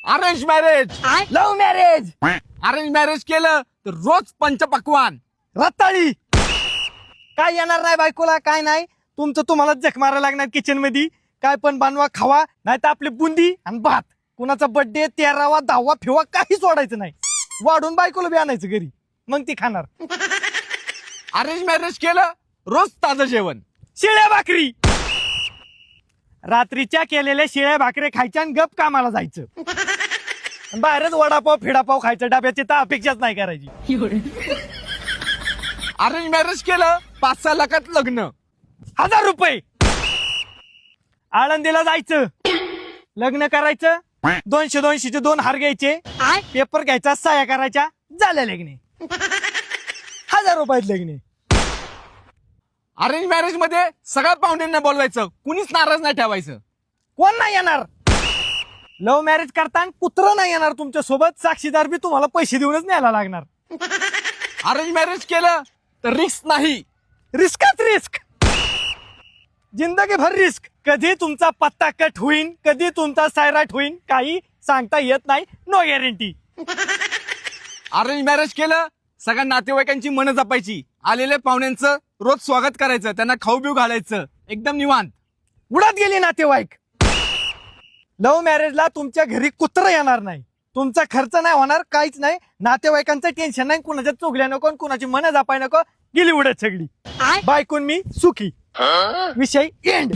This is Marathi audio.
Arrange marriage. Love marriage. Arrange marriage केलं तर रोज पंचपक्वान. रताळी. काय येणार नाही बायकोला, काय नाही. तुमचं तुम्हाला जख मारा लागणार किचन मध्ये. काय पण बनवा खावा, नाही तर आपली बुंदी आणि भात. कुणाचा बर्थडे 13वा 10वा फिवा काही सोडायचं नाही. वाढून बायकोला बी आणायचं घरी, मग ती खाणार. अरेंज मॅरेज केलं रोज ताजं जेवण. शिळ्या भाकरी. रात्रीच्या केलेल्या शिळ्या भाकरी खायच्या आणि गप कामाला जायचं. बाहेरच वडापाव फिडापाव खायचं, डब्याची तर अपेक्षाच नाही करायची. अरेंज मॅरेज केलं 5-6 लाखात लग्न. 1000 रुपये. आळंदीला जायचं, लग्न करायचं, 200-200चे 2 हार घ्यायचे, पेपर घ्यायचा, सह्या करायच्या, झालं लग्न. 1000 रुपयात लग्न. अरेंज मॅरेज मध्ये सगळ्या पाहुण्यांना बोलवायचं, कुणीच नाराज नाही ठेवायचं. कोण नाही येणार. लव्ह मॅरेज करताना कुत्रं नाही येणार तुमच्या सोबत. साक्षीदार बी तुम्हाला पैसे देऊनच न्यायला लागणार. अरेंज मॅरेज केलं तर रिस्क नाही. रिस्कच रिस्क. जिंदगी भर रिस्क. कधी तुमचा पत्ता कट होईन, कधी तुमचा सायराट होईन, काही सांगता येत नाही. No guarantee. अरेंज मॅरेज केलं सगळ्या नातेवाईकांची मनं जपायची. आलेल्या पाहुण्यांचं रोज स्वागत करायचं, त्यांना खाऊ बिऊ घालायचं, एकदम निवांत. उडत गेली नातेवाईक. लव्ह मॅरेजला तुमच्या घरी कुत्रं येणार नाही. तुमचा खर्च नाही होणार, काहीच नाही. नातेवाईकांचं टेन्शन नाही, कुणाच्या चुगल्या नको, कुणाची मनं जपाय नको. गेली उडत सगळी. बायकून मी सुखी. विषय एंड.